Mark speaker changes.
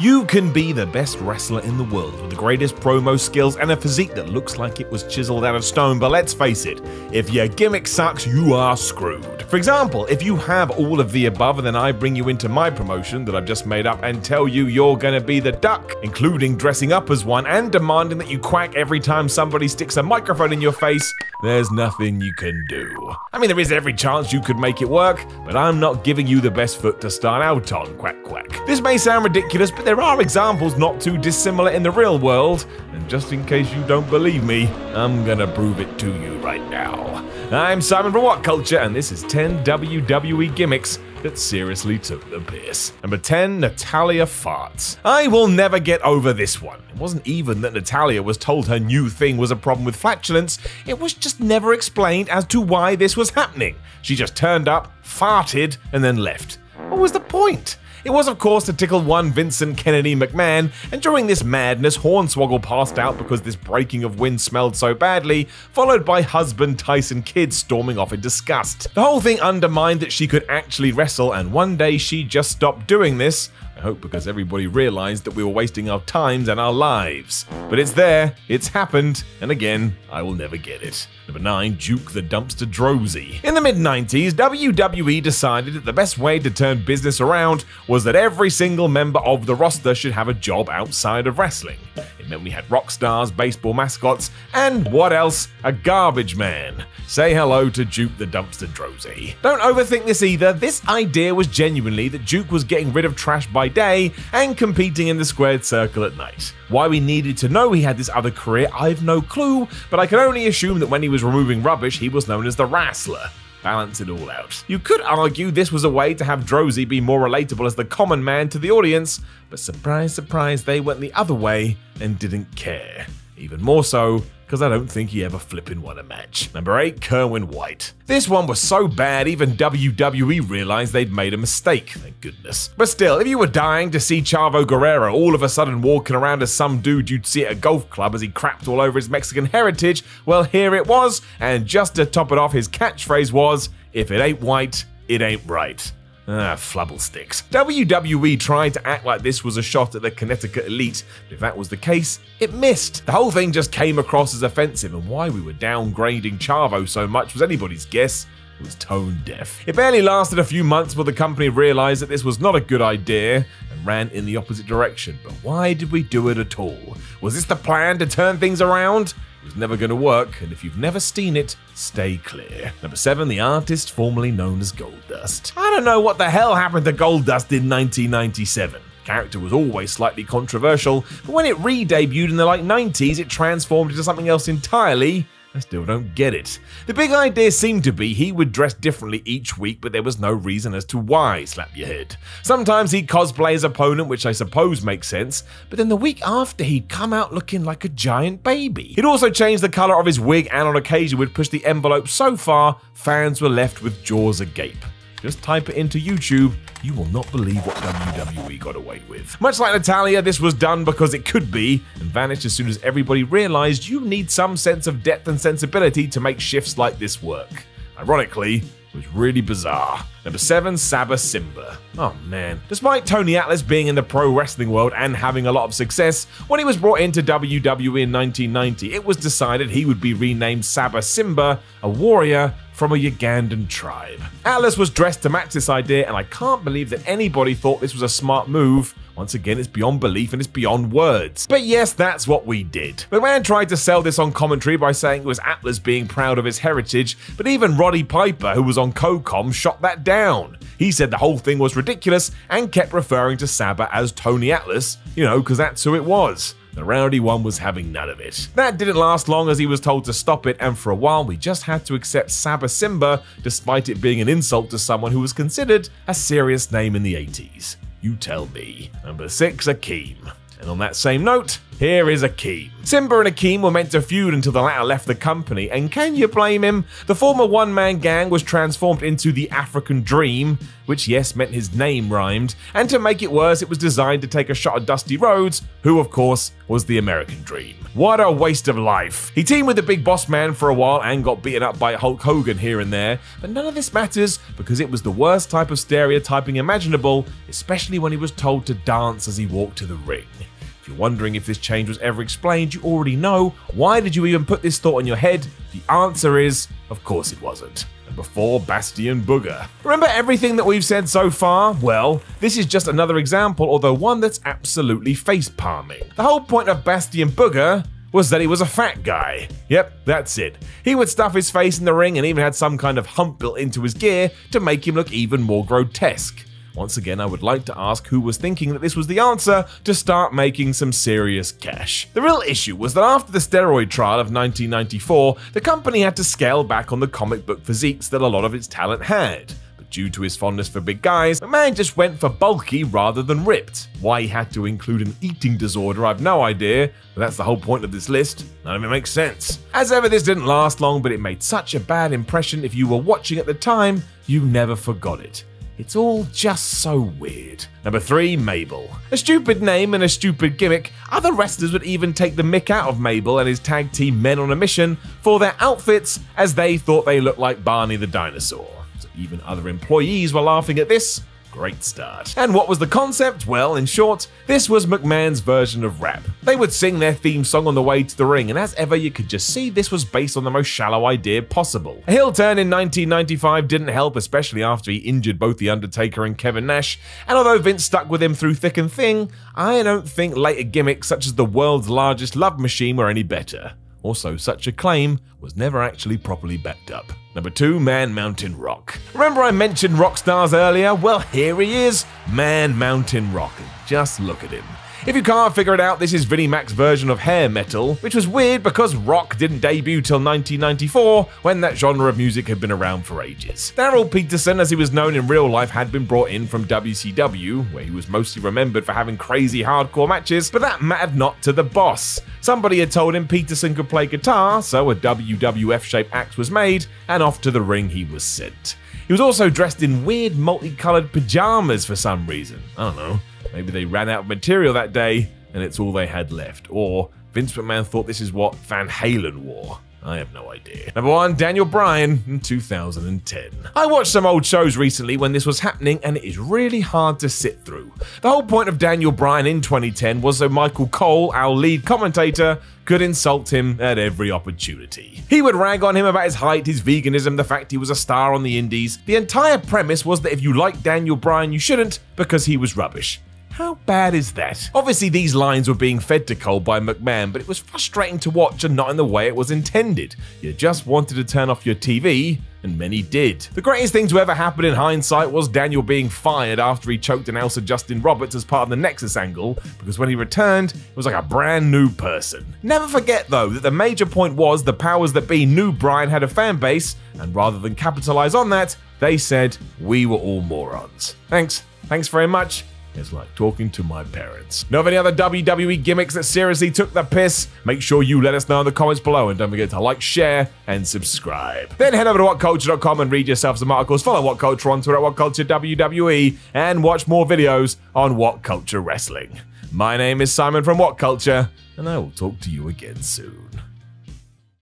Speaker 1: You can be the best wrestler in the world with the greatest promo skills and a physique that looks like it was chiseled out of stone, but let's face it, if your gimmick sucks, you are screwed. For example, if you have all of the above and then I bring you into my promotion that I've just made up and tell you you're gonna be the duck, including dressing up as one and demanding that you quack every time somebody sticks a microphone in your face, there's nothing you can do. I mean, there is every chance you could make it work, but I'm not giving you the best foot to start out on, quack quack. This may sound ridiculous, but there are examples not too dissimilar in the real world, and just in case you don't believe me, I'm gonna prove it to you right now. I'm Simon from What Culture, and this is 10 WWE gimmicks that seriously took the piss. Number 10, Natalia Farts. I will never get over this one. It wasn't even that Natalya was told her new thing was a problem with flatulence, it was just never explained as to why this was happening. She just turned up, farted, and then left. What was the point? It was, of course, to tickle one Vincent Kennedy McMahon, and during this madness, Hornswoggle passed out because this breaking of wind smelled so badly, followed by husband Tyson Kidd storming off in disgust. The whole thing undermined that she could actually wrestle, and one day she just stopped doing this. I hope because everybody realized that we were wasting our times and our lives. But it's there, it's happened, and again, I will never get it. Number 9, Duke the Dumpster Drozy. In the mid-90s, WWE decided that the best way to turn business around was that every single member of the roster should have a job outside of wrestling. It meant we had rock stars, baseball mascots, and what else? A garbage man. Say hello to Duke the Dumpster Drozy. Don't overthink this either. This idea was genuinely that Duke was getting rid of trash by day and competing in the squared circle at night. Why we needed to know he had this other career, I've no clue, but I can only assume that when he was removing rubbish, he was known as the Wrestler. Balance it all out. You could argue this was a way to have Drozy be more relatable as the common man to the audience, but surprise, surprise, they went the other way and didn't care. Even more so, because I don't think he ever flippin' won a match. Number 8, Kerwin White. This one was so bad even WWE realized they'd made a mistake, thank goodness. But still, if you were dying to see Chavo Guerrero all of a sudden walking around as some dude you'd see at a golf club as he crapped all over his Mexican heritage, well here it was, and just to top it off, his catchphrase was, "If it ain't white, it ain't right." Flubble sticks. WWE tried to act like this was a shot at the Connecticut elite, but if that was the case, it missed. The whole thing just came across as offensive, and why we were downgrading Chavo so much was anybody's guess. It was tone deaf. It barely lasted a few months before the company realized that this was not a good idea and ran in the opposite direction. But why did we do it at all? Was this the plan to turn things around? It was never going to work, and if you've never seen it, stay clear. Number 7, the artist formerly known as Goldust. I don't know what the hell happened to Goldust in 1997. Character was always slightly controversial, but when it re-debuted in the late 90s, it transformed into something else entirely. I still don't get it. The big idea seemed to be he would dress differently each week, but there was no reason as to why, slap your head. Sometimes he'd cosplay his opponent, which I suppose makes sense, but then the week after he'd come out looking like a giant baby. He'd also changed the colour of his wig and on occasion would push the envelope so far, fans were left with jaws agape. Just type it into YouTube, you will not believe what WWE got away with. Much like Natalya, this was done because it could be, and vanished as soon as everybody realized you need some sense of depth and sensibility to make shifts like this work. Ironically, it was really bizarre. Number 7, Saba Simba. Oh man. Despite Tony Atlas being in the pro wrestling world and having a lot of success, when he was brought into WWE in 1990, it was decided he would be renamed Saba Simba, a warrior from a Ugandan tribe. Atlas was dressed to match this idea, and I can't believe that anybody thought this was a smart move. Once again, it's beyond belief and it's beyond words. But yes, that's what we did. McMahon tried to sell this on commentary by saying it was Atlas being proud of his heritage, but even Roddy Piper, who was on COCOM, shot that down. He said the whole thing was ridiculous and kept referring to Saba as Tony Atlas, because that's who it was. The rowdy one was having none of it. That didn't last long as he was told to stop it, and for a while we just had to accept Saba Simba despite it being an insult to someone who was considered a serious name in the 80s. You tell me. Number 6, Akeem. And on that same note, Here is Akeem. Simba and Akeem were meant to feud until the latter left the company, and can you blame him? The former one-man gang was transformed into the African Dream, which yes meant his name rhymed, and to make it worse it was designed to take a shot at Dusty Rhodes, who of course was the American Dream. What a waste of life. He teamed with the Big Boss Man for a while and got beaten up by Hulk Hogan here and there, but none of this matters because it was the worst type of stereotyping imaginable, especially when he was told to dance as he walked to the ring. If you're wondering if this change was ever explained, you already know. Why did you even put this thought in your head? The answer is, of course it wasn't. Number 4, Bastian Booger. Remember everything that we've said so far? Well, this is just another example, although one that's absolutely face-palming. The whole point of Bastian Booger was that he was a fat guy. Yep, that's it. He would stuff his face in the ring and even had some kind of hump built into his gear to make him look even more grotesque. Once again, I would like to ask who was thinking that this was the answer to start making some serious cash. The real issue was that after the steroid trial of 1994, the company had to scale back on the comic book physiques that a lot of its talent had. But due to his fondness for big guys, McMahon just went for bulky rather than ripped. Why he had to include an eating disorder, I've no idea, but that's the whole point of this list. None of it makes sense. As ever, this didn't last long, but it made such a bad impression if you were watching at the time, you never forgot it. It's all just so weird. Number 3, Mabel. A stupid name and a stupid gimmick. Other wrestlers would even take the mick out of Mabel and his tag team Men on a Mission for their outfits as they thought they looked like Barney the dinosaur. So even other employees were laughing at this. Great start. And what was the concept? Well, in short, this was McMahon's version of rap. They would sing their theme song on the way to the ring, and as ever, you could just see this was based on the most shallow idea possible. A heel turn in 1995 didn't help, especially after he injured both The Undertaker and Kevin Nash, and although Vince stuck with him through thick and thin, I don't think later gimmicks such as the world's largest love machine were any better. Also, such a claim was never actually properly backed up. Number 2, Man Mountain Rock. Remember I mentioned rock stars earlier? Well, here he is, Man Mountain Rock. Just look at him. If you can't figure it out, this is Vinnie Mac's version of hair metal, which was weird because rock didn't debut till 1994, when that genre of music had been around for ages. Daryl Peterson, as he was known in real life, had been brought in from WCW, where he was mostly remembered for having crazy hardcore matches, but that mattered not to the boss. Somebody had told him Peterson could play guitar, so a WWF-shaped axe was made, and off to the ring he was sent. He was also dressed in weird multicolored pajamas for some reason. I don't know. Maybe they ran out of material that day and it's all they had left. Or Vince McMahon thought this is what Van Halen wore. I have no idea. Number 1, Daniel Bryan in 2010. I watched some old shows recently when this was happening and it is really hard to sit through. The whole point of Daniel Bryan in 2010 was so Michael Cole, our lead commentator, could insult him at every opportunity. He would rag on him about his height, his veganism, the fact he was a star on the indies. The entire premise was that if you liked Daniel Bryan, you shouldn't because he was rubbish. How bad is that? Obviously these lines were being fed to Cole by McMahon, but it was frustrating to watch and not in the way it was intended. You just wanted to turn off your TV, and many did. The greatest thing to ever happen in hindsight was Daniel being fired after he choked and Elsa Justin Roberts as part of the Nexus angle, because when he returned, it was like a brand new person. Never forget though that the major point was the powers that be knew Bryan had a fan base, and rather than capitalize on that, they said, we were all morons. Thanks very much. It's like talking to my parents. Know of any other WWE gimmicks that seriously took the piss? Make sure you let us know in the comments below, and don't forget to like, share, and subscribe. Then head over to whatculture.com and read yourself some articles. Follow What Culture on Twitter at WhatCultureWWE, and watch more videos on What Culture Wrestling. My name is Simon from What Culture, and I will talk to you again soon.